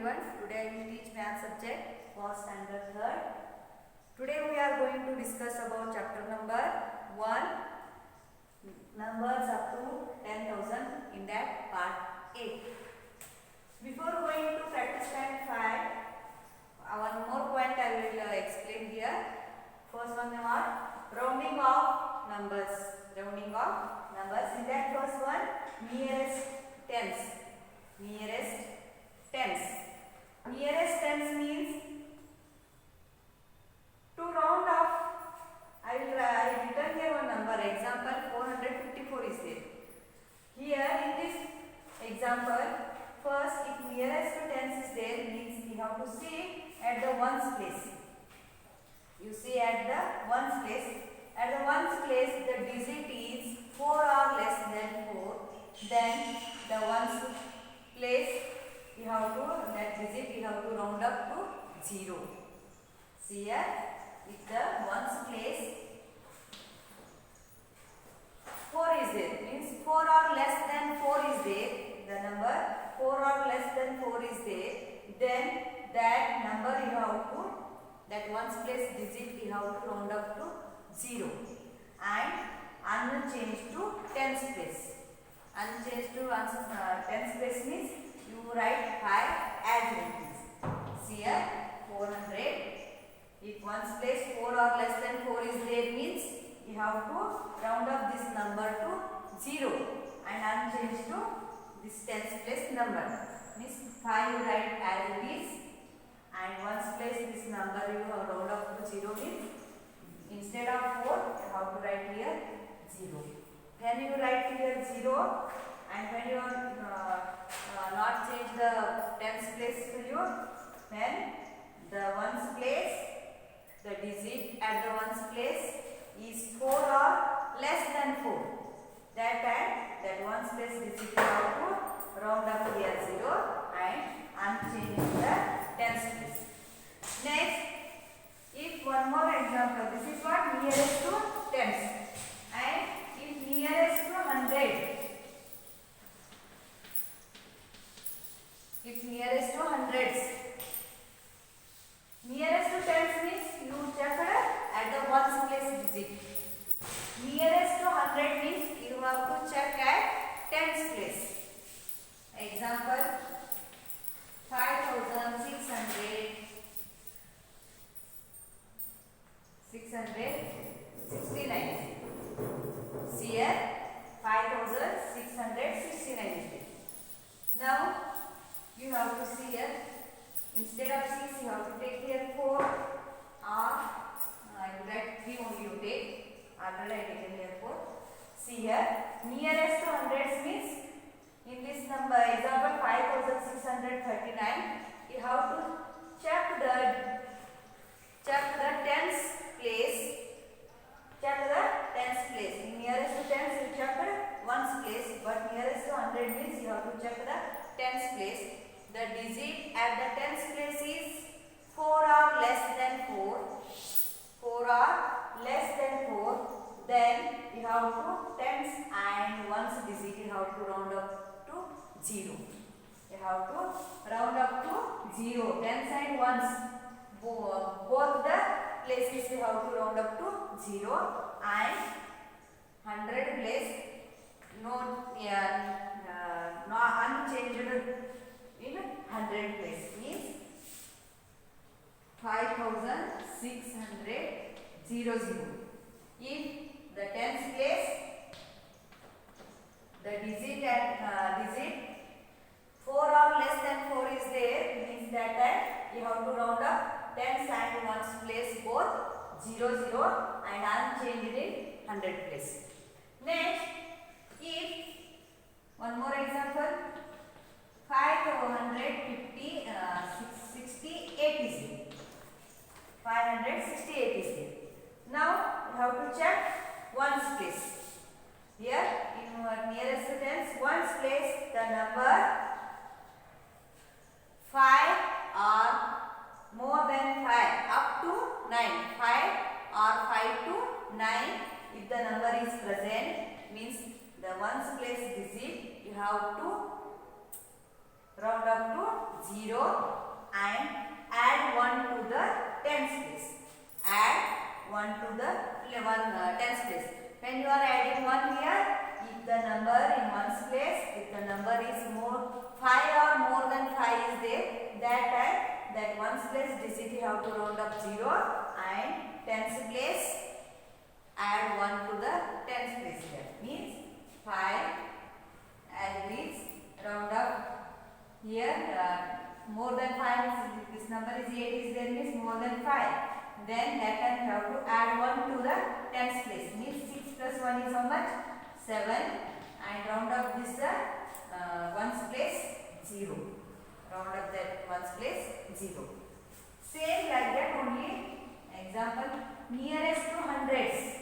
everyone. Today I will teach math subject first and the third. Today we are going to discuss about chapter number 1, numbers up to 10,000 in that part 8. Before going to practice stand 5, one more point I will explain here. First one is rounding off numbers. Rounding off numbers. In that first one, nearest tens. Nearest tens. Nearest tens means to round off. I will written here one number. Example 454 is there. Here in this example, first if nearest to tens is there means we have to see at the ones place. You see at the ones place. At the ones place the digit is 4 or less than 4. Then the ones place you have to, that digit you have to round up to 0. See here, if the ones place 4 is there, means 4 or less than 4 is there, the number 4 or less than 4 is there, then that number you have to, that ones place digit you have to round up to 0 and unchanged to tens place. Unchanged to tens place means you write 5 as it is. See here 400. If ones place 4 or less than 4 is there means you have to round up this number to 0 and unchanged to this tens place number. Means 5 you write as it is and ones place this number you have round up to 0 means instead of 4 you have to write here 0. When you write here 0 and when you not change the tens place value, when the ones place, the digit at the ones place is 4 or less than 4. That time that ones place digit you have to round up here 0 and unchange the tens place. Next, if one more example, this is what nearest to tens and if nearest to 100. If nearest to hundreds. Nearest to tens means you check at the ones place digit. Nearest to 100 means you have to check at tens place. Example 5600 669. See here 5669 is there. Now you have to see here, instead of 6 you have to take here 4 or you write 3 only you take. Already I taken here 4. See here nearest to hundreds means in this number example 5639 you have to check the tens place. Check the tens place. In nearest to tens you check ones place, but nearest to 100 means you have to check the tens place. The digit at the tens place is 4 or less than 4. 4 or less than 4. Then you have to tens and ones digit you have to round up to 0. You have to round up to 0. Tens and ones, both the places you have to round up to 0 and 100 place no unchanged in 100 place means 5600. If the tens place the digit at digit 4 or less than 4 is there means that time you have to round up tens and ones place both 0 and unchanged in 100 place. Next, if one more example 568 is there. 568 is there. Now you have to check ones place. Here in nearest to tens ones place the number 5 or more than 5 up to 9. 5 or 5 to 9 if the number is present means the ones place digit you have to round up to 0 and add 1 to the tens place. Add 1 to the tens place. When you are adding 1 here, if the number in ones place, if the number is more 5 or more than 5 is there, that time that ones place digit you have to round up 0 and tens place add 1 to the tens place here. Means 5 and this round up here more than 5 is, this number is 8 is there means more than 5. Then that time you have to add 1 to the tens place. Means 6 plus 1 is how much? 7 and round up this ones place 0. Round up that ones place 0. Same like that only example nearest to hundreds.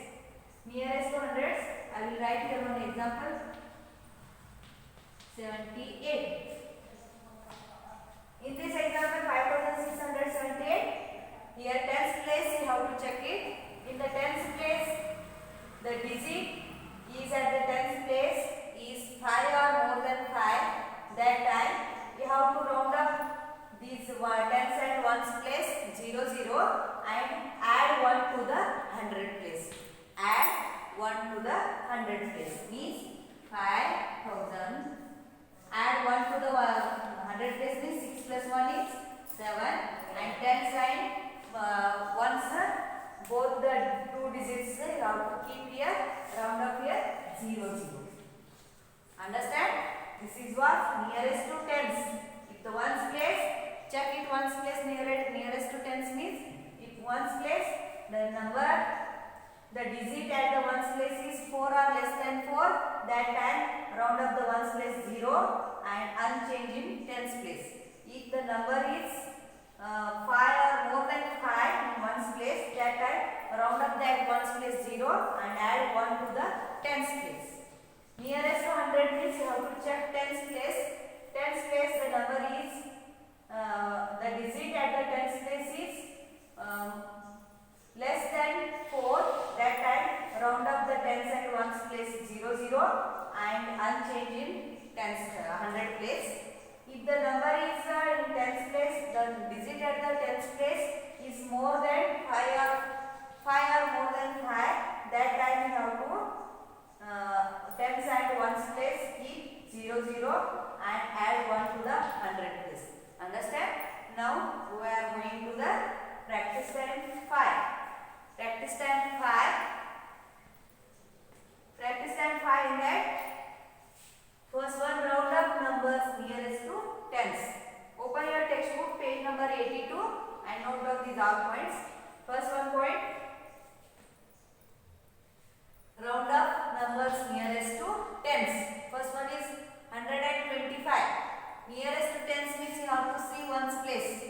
Nearest to hundreds I will write here one example 78. In this example 5678. Here tens place you have to check it. In the tens place the digit is at the tens place is 5 or more than 5. That time you have to round up these tens and ones place 0 0 and add 1 to the 100 place. Add 1 to the 100 place means 5000. Add 1 to the 100 place means 6 plus 1 is 7 and 10 sign once both the two digits you have to keep here, round up here 0 0. Understand? This is what nearest to tens. If the ones place, check it ones place nearest to tens means if ones place the number the digit at the ones place is 4 or less than 4, that time round up the ones place 0 and unchange in tens place. If the number is 5 or more than 5 in ones place, that time round up that ones place 0 and add 1 to the tens place. Nearest to 100 means you have to check tens place. Tens place the number is the digit at the tens place is less than 4. That time round up the tens and ones place 0 0 and unchange in tens 100 place. If the number is in tens place, the digit at the tens place is more than 5 or more than 5. That time you have to tens and ones place keep 0 0 and add 1 to the 100 place. Understand? Now we are going to the practice time 5. Practice time 5. Practice time 5 in that first one round up numbers nearest to tens. Open your textbook page number 82 and note down these all points. First one point. Round up numbers nearest to tens. First one is 125. Nearest to tens means you have to see ones place.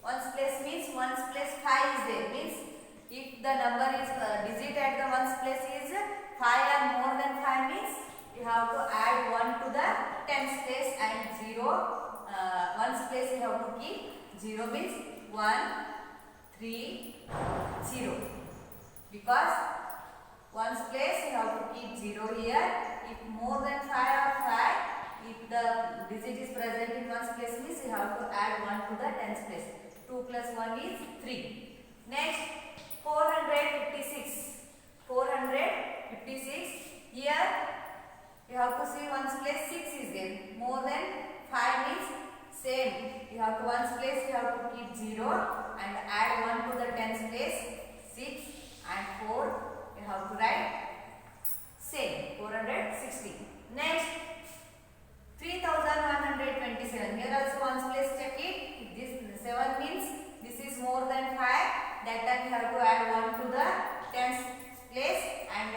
Ones place means ones place 5 is there. Means if the number is digit at the ones place is 5 or more than 5 means you have to add 1 to the tens place and 0. Ones place you have to keep 0 means 1 3 0. Because ones place you have to keep 0 here. If more than 5 or 5, if the digit is present in ones place means you have to add 1 to the tens place. 2 plus 1 is 3. Next 456. 456. Here you have to see ones place 6 is there. More than 5 means same. You have to ones place you have to keep 0 and add 1 to the tens place 6 and 4 you have to write same 460. Next 3127. Here also ones place check it. This 7 means this is more than 5. That time you have to add 1 to the tens place and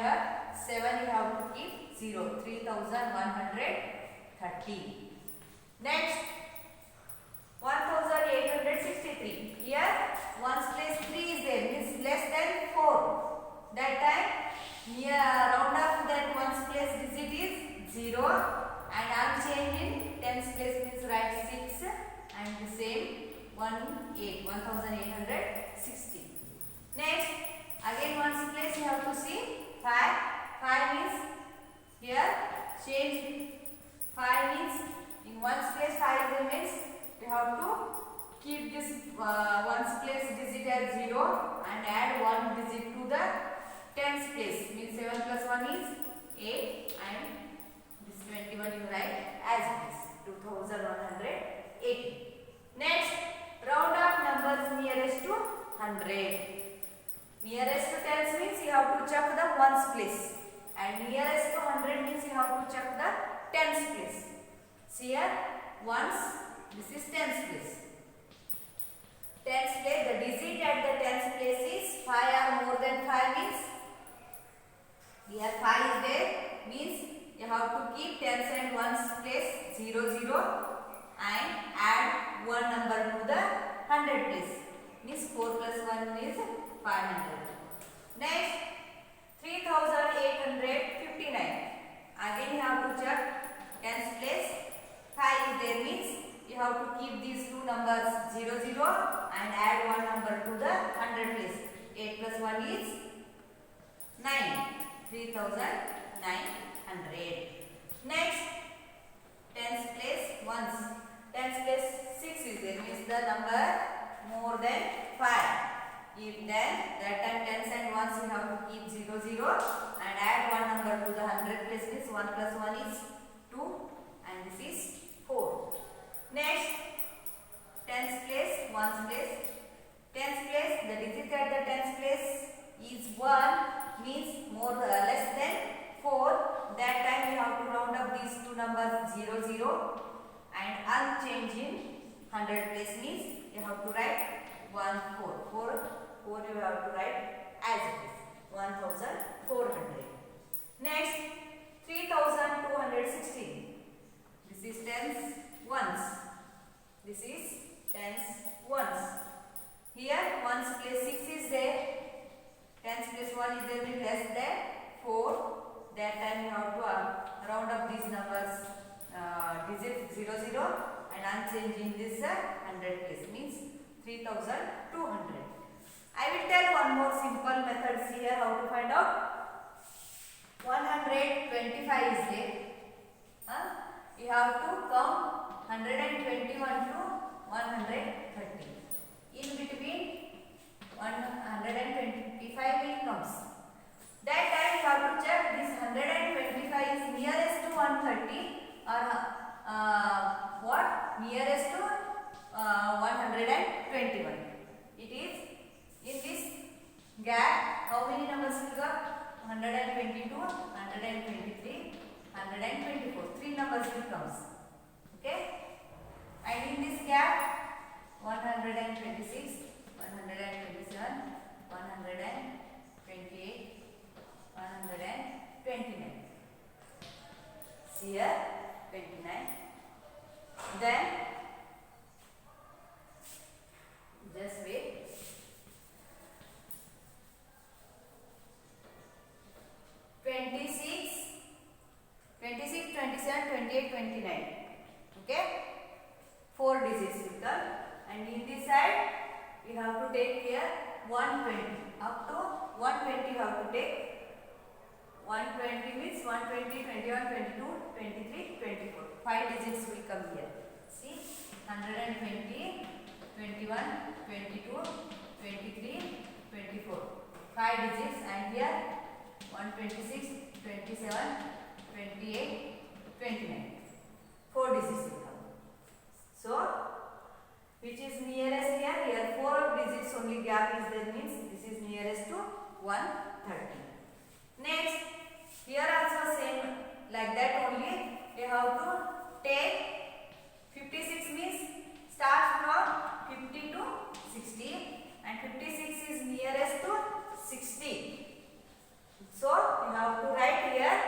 7 you have to keep 0. 3130. Next 1863. Here ones place 3 is there means less than 4. That time here round up that ones place digit is 0 and unchange in tens place means write 6 and the same 1860. Next again ones place you have to see 5. 5 means here change 5 means in ones place 5 remain keep this ones place digit as 0 and add one digit to the tens place. Means 7 plus 1 is 8 and this 21 you write as it is 2180. Next, round up numbers nearest to 100. Nearest to tens means you have to check the ones place, and nearest to 100 means you have to check the tens place. See here, ones, this is tens place. Tens place, the digit at the tens place is 5 or more than 5 means here 5 is there, means you have to keep tens and ones place 0 0 and add one number to the 100 place, means 4 plus 1 is 500. Next, 3859. Again you have to check tens place. 5 is there, means you have to keep these two numbers 0 0 and add one number to the 100 place. 8 plus 1 is 9. 3900. Next, tens place ones. Tens place 6 is there, means the number more than 5. If then that time tens and ones you have to keep 0 0 and add one number to the 100 place, means 1 plus 1 is 2 and this is 4. Next, tens place, ones place. Tens place, the digit at the tens place is 1, means more less than 4. That time you have to round up these two numbers 0 0 and unchanged in 100 place, means you have to write 1 4. 4 you have to write as it is 1400. Next, 3216. This is tens ones. This is tens ones. Here ones place 6 is there. Tens place 1 is there, means less than 4. That time you have to round up these numbers digits 0 0 and unchanged in this 100 place, means 3200. I will tell one more simple method here how to find out. 125 is there. You have to count 121 to 130. In between 125 will comes. That time you have to check this 125 is nearest to 130 or what? Nearest to 121. It is in this gap. How many numbers will come? 122, 123, 124. 3 numbers will comes. Okay? And in this gap, 126, 127, 128, 129. See here, 29. Then, just wait. 26, 27, 28, 29. Okay? 4 digits will come. And in this side, we have to take here 120. Up to 120 you have to take. 120 means 120, 21, 22, 23, 24. 5 digits will come here. See? 120, 21, 22, 23, 24. 5 digits, and here 126, 27, 28, 29. 4 digits will come. So, which is nearest here? Here 4 digits only gap is there, means this is nearest to 130. Next, here also same like that only. You have to take 56 means start from 50 to 60 and 56 is nearest to 60. So, you have to write here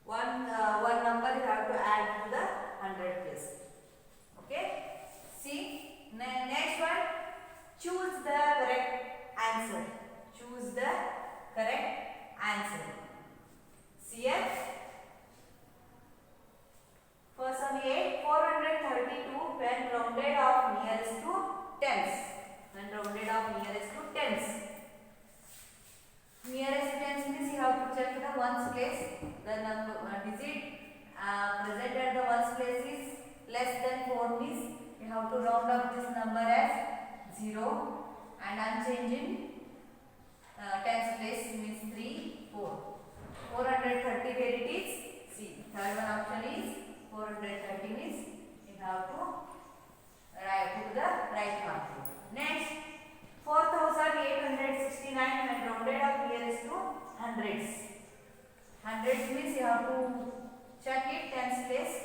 one number you have to add to the 100 place. Okay? See, next one, choose the correct answer. Choose the correct answer. See here. First one A, 432 when rounded off nearest to tens. When rounded off nearest to tens. Nearest to tens means you have to check the ones place. The number digit present at the ones place is less than 4 means you have to round up this number as 0 and unchanging tens place means 3, 4. 430 where it is? See, third one option is 430 means you have to put the right mark. Next, 4869 and rounded up nearest to hundreds. Hundreds means you have to check it tens place.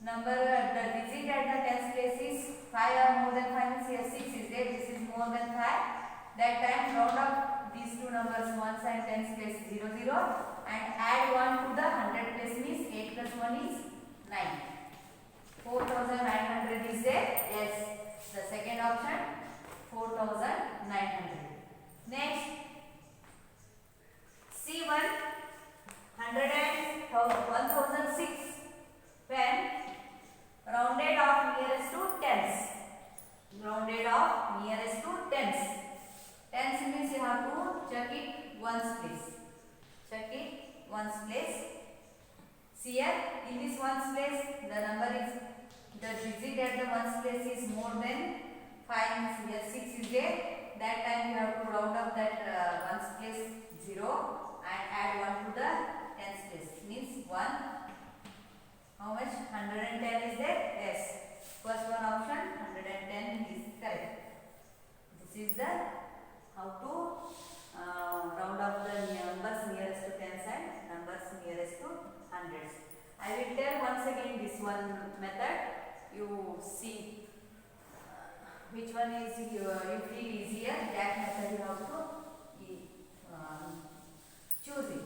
Number the digit at the tens place is 5 or more than 5 means here 6 is there. This is more than 5. That time round up these two numbers ones and tens place 0 0 and add 1 to the 100 place means 8 plus 1 is 9. 4900 is there. Yes, the second option 4900. Next, C1 1006 when rounded off nearest to tens. Rounded off nearest to tens. Tens means you have to check it ones place. Check it ones place. See here in this ones place the number is the digit at the ones place is more than 5 means here 6 is there. That time you have to round up that ones place 0 and add 1 to the tens place means 1. How much? 110 is there? Yes. First one option 110 is correct. This is the how to round up the numbers nearest to tens and numbers nearest to hundreds. I will tell once again this one method. You see which one is you feel easier. That method you have to choose it.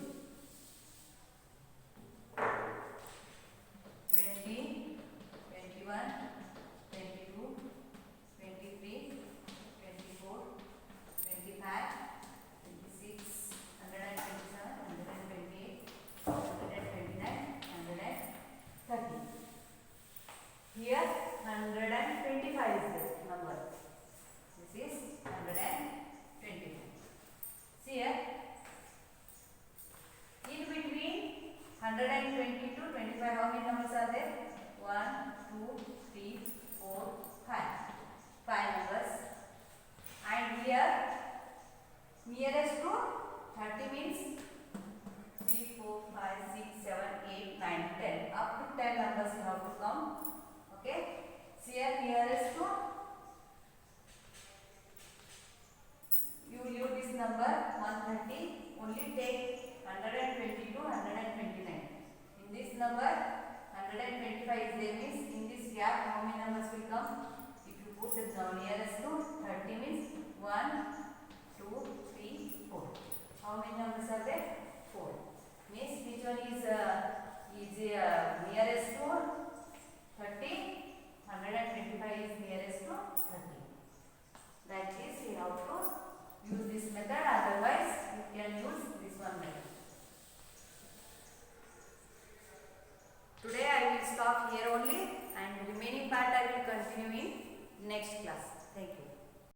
20, 21, 22, 23, 24, 25, 26, 127, 128, 129, 130. Here 125 is the number. This is 125. See here. In between 120 to 25, how many numbers are there? 1, 2, 3, 4, 5. 5 numbers. And here nearest to 30 means 3, 4, 5, 6, 7, 8, 9, 10. Up to 10 numbers you have to count. Okay. See here nearest to you leave this number 130. Only take 120 to 129. In this number 125 is there means in this gap how many numbers will come? If you put it down nearest to 30 means 1, 2, 3, 4. How many numbers are there? 4. Means which one is nearest to 30? 125 is nearest to 30. Like this we have to use this method, otherwise you can use this one method. Today I will stop here only and remaining part I will continue in next class.